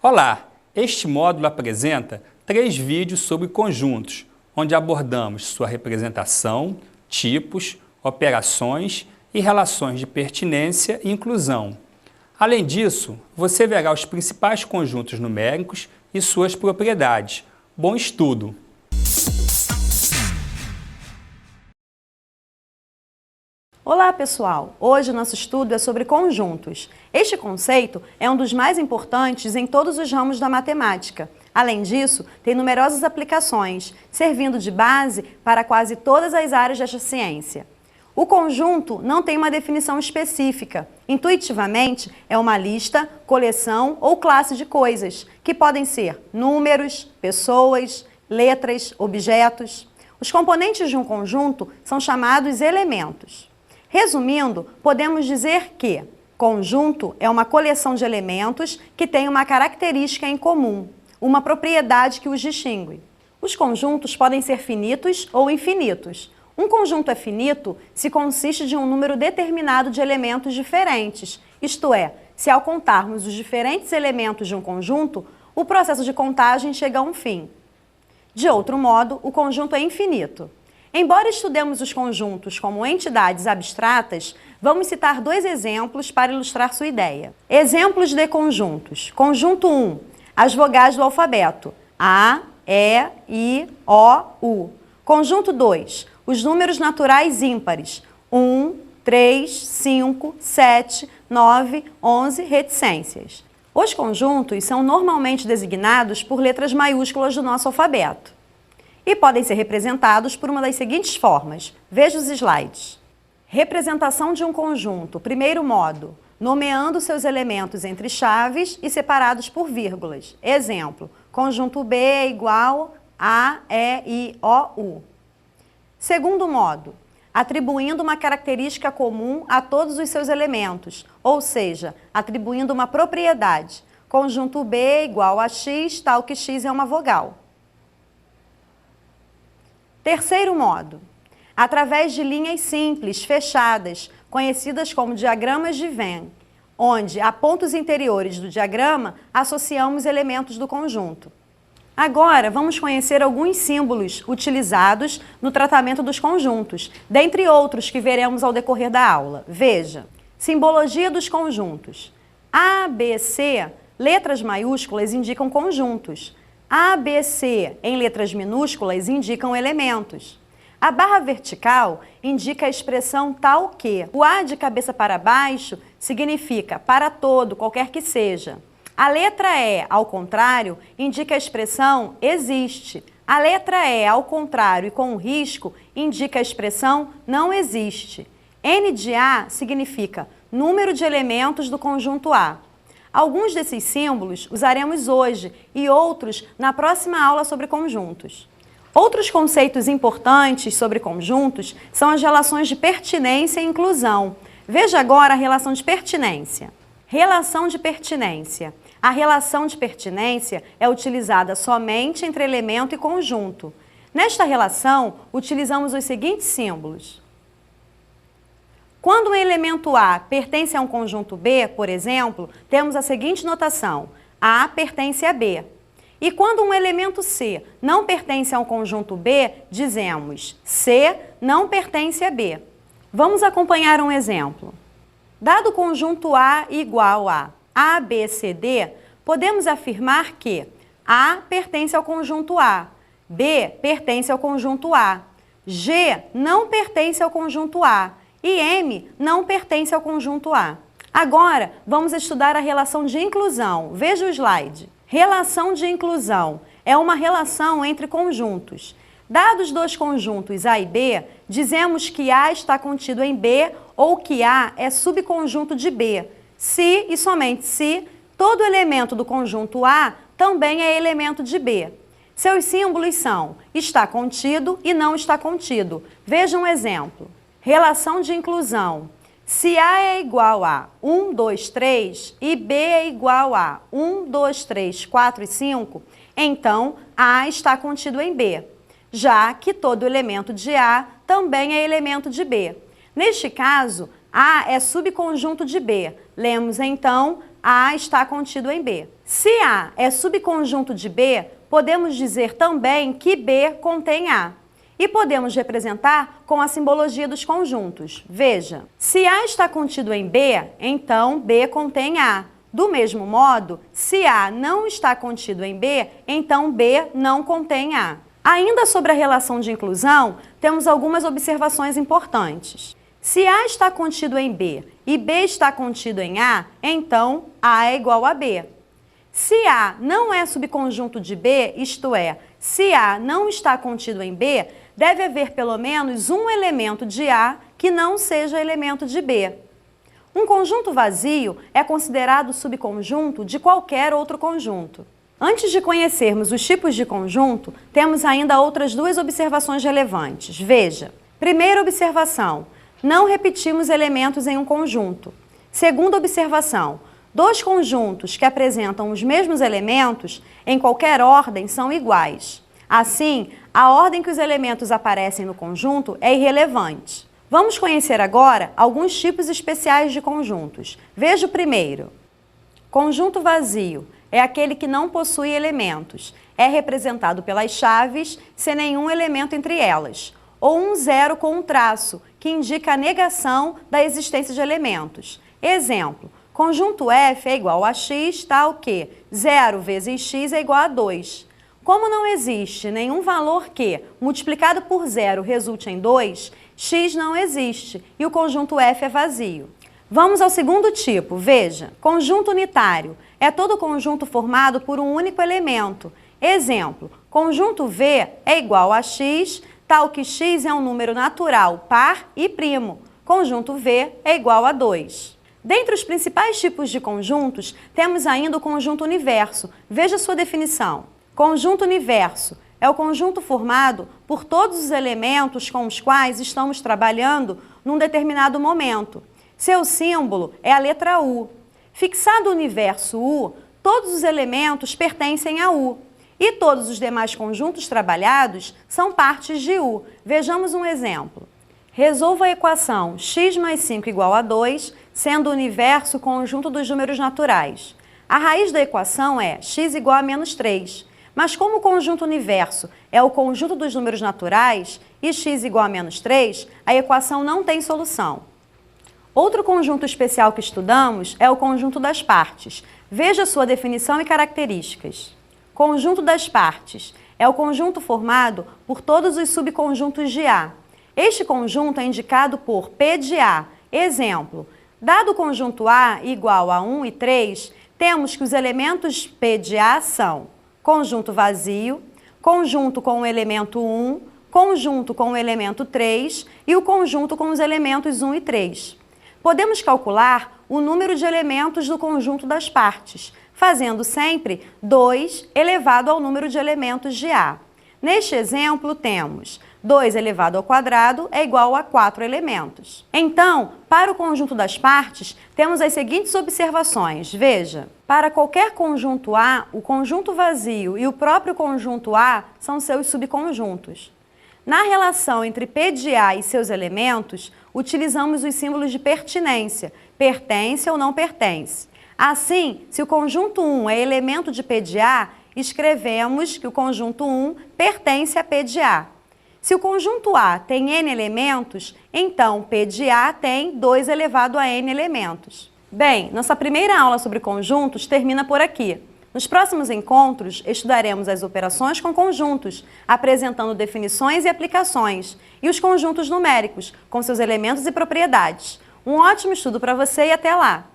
Olá! Este módulo apresenta 3 vídeos sobre conjuntos, onde abordamos sua representação, tipos, operações e relações de pertinência e inclusão. Além disso, você verá os principais conjuntos numéricos e suas propriedades. Bom estudo! Olá, pessoal! Hoje o nosso estudo é sobre conjuntos. Este conceito é um dos mais importantes em todos os ramos da matemática. Além disso, tem numerosas aplicações, servindo de base para quase todas as áreas desta ciência. O conjunto não tem uma definição específica. Intuitivamente, é uma lista, coleção ou classe de coisas, que podem ser números, pessoas, letras, objetos. Os componentes de um conjunto são chamados elementos. Resumindo, podemos dizer que conjunto é uma coleção de elementos que tem uma característica em comum, uma propriedade que os distingue. Os conjuntos podem ser finitos ou infinitos. Um conjunto é finito se consiste de um número determinado de elementos diferentes, isto é, se ao contarmos os diferentes elementos de um conjunto, o processo de contagem chega a um fim. De outro modo, o conjunto é infinito. Embora estudemos os conjuntos como entidades abstratas, vamos citar 2 exemplos para ilustrar sua ideia. Exemplos de conjuntos. Conjunto 1. As vogais do alfabeto. A, E, I, O, U. Conjunto 2. Os números naturais ímpares. 1, 3, 5, 7, 9, 11, reticências. Os conjuntos são normalmente designados por letras maiúsculas do nosso alfabeto e podem ser representados por uma das seguintes formas. Veja os slides. Representação de um conjunto. Primeiro modo, nomeando seus elementos entre chaves e separados por vírgulas. Exemplo, conjunto B é igual a, E, I, O, U. Segundo modo, atribuindo uma característica comum a todos os seus elementos, ou seja, atribuindo uma propriedade. Conjunto B é igual a X, tal que X é uma vogal. Terceiro modo, através de linhas simples, fechadas, conhecidas como diagramas de Venn, onde a pontos interiores do diagrama associamos elementos do conjunto. Agora, vamos conhecer alguns símbolos utilizados no tratamento dos conjuntos, dentre outros que veremos ao decorrer da aula. Veja, simbologia dos conjuntos. A, B, C, letras maiúsculas indicam conjuntos. A, B, C, em letras minúsculas, indicam elementos. A barra vertical indica a expressão tal que. O A de cabeça para baixo significa para todo, qualquer que seja. A letra E, ao contrário, indica a expressão existe. A letra E, ao contrário e com risco, indica a expressão não existe. N de A significa número de elementos do conjunto A. Alguns desses símbolos usaremos hoje e outros na próxima aula sobre conjuntos. Outros conceitos importantes sobre conjuntos são as relações de pertinência e inclusão. Veja agora a relação de pertinência. Relação de pertinência. A relação de pertinência é utilizada somente entre elemento e conjunto. Nesta relação, utilizamos os seguintes símbolos. Quando um elemento A pertence a um conjunto B, por exemplo, temos a seguinte notação: A pertence a B. E quando um elemento C não pertence a um conjunto B, dizemos C não pertence a B. Vamos acompanhar um exemplo. Dado o conjunto A igual a B, C, D, podemos afirmar que A pertence ao conjunto A, B pertence ao conjunto A, G não pertence ao conjunto A e M não pertence ao conjunto A. Agora, vamos estudar a relação de inclusão. Veja o slide. Relação de inclusão é uma relação entre conjuntos. Dados 2 conjuntos A e B, dizemos que A está contido em B ou que A é subconjunto de B, se e somente se todo elemento do conjunto A também é elemento de B. Seus símbolos são está contido e não está contido. Veja um exemplo. Relação de inclusão. Se A é igual a 1, 2, 3 e B é igual a 1, 2, 3, 4 e 5, então A está contido em B, já que todo elemento de A também é elemento de B. Neste caso, A é subconjunto de B. Lemos então, A está contido em B. Se A é subconjunto de B, podemos dizer também que B contém A. E podemos representar com a simbologia dos conjuntos. Veja, se A está contido em B, então B contém A. Do mesmo modo, se A não está contido em B, então B não contém A. Ainda sobre a relação de inclusão, temos algumas observações importantes. Se A está contido em B e B está contido em A, então A é igual a B. Se A não é subconjunto de B, isto é, se A não está contido em B, deve haver pelo menos um elemento de A que não seja elemento de B. Um conjunto vazio é considerado subconjunto de qualquer outro conjunto. Antes de conhecermos os tipos de conjunto, temos ainda outras duas observações relevantes. Veja, primeira observação, não repetimos elementos em um conjunto. Segunda observação, dois conjuntos que apresentam os mesmos elementos, em qualquer ordem, são iguais. Assim, a ordem que os elementos aparecem no conjunto é irrelevante. Vamos conhecer agora alguns tipos especiais de conjuntos. Veja o primeiro. Conjunto vazio é aquele que não possui elementos. É representado pelas chaves, sem nenhum elemento entre elas. Ou um zero com um traço, que indica a negação da existência de elementos. Exemplo, conjunto F é igual a x, tal que 0 vezes x é igual a 2. Como não existe nenhum valor que, multiplicado por 0, resulte em 2, x não existe e o conjunto F é vazio. Vamos ao segundo tipo, veja, conjunto unitário é todo conjunto formado por um único elemento. Exemplo, conjunto V é igual a x, tal que x é um número natural, par e primo. Conjunto V é igual a 2. Dentre os principais tipos de conjuntos, temos ainda o conjunto universo. Veja sua definição. Conjunto universo é o conjunto formado por todos os elementos com os quais estamos trabalhando num determinado momento. Seu símbolo é a letra U. Fixado o universo U, todos os elementos pertencem a U. E todos os demais conjuntos trabalhados são partes de U. Vejamos um exemplo. Resolva a equação x mais 5 igual a 2, sendo o universo o conjunto dos números naturais. A raiz da equação é x igual a menos 3. Mas como o conjunto universo é o conjunto dos números naturais e x igual a menos 3, a equação não tem solução. Outro conjunto especial que estudamos é o conjunto das partes. Veja sua definição e características. Conjunto das partes é o conjunto formado por todos os subconjuntos de A. Este conjunto é indicado por P de A. Exemplo, dado o conjunto A igual a 1 e 3, temos que os elementos P de A são conjunto vazio, conjunto com o elemento 1, conjunto com o elemento 3 e o conjunto com os elementos 1 e 3. Podemos calcular o número de elementos do conjunto das partes, fazendo sempre 2 elevado ao número de elementos de A. Neste exemplo, temos 2 elevado ao quadrado é igual a 4 elementos. Então, para o conjunto das partes, temos as seguintes observações. Veja, para qualquer conjunto A, o conjunto vazio e o próprio conjunto A são seus subconjuntos. Na relação entre P de A e seus elementos, utilizamos os símbolos de pertinência, pertence ou não pertence. Assim, se o conjunto 1 é elemento de P de A, escrevemos que o conjunto 1 pertence a P de A. Se o conjunto A tem n elementos, então P de A tem 2 elevado a n elementos. Bem, nossa primeira aula sobre conjuntos termina por aqui. Nos próximos encontros, estudaremos as operações com conjuntos, apresentando definições e aplicações, e os conjuntos numéricos, com seus elementos e propriedades. Um ótimo estudo para você e até lá!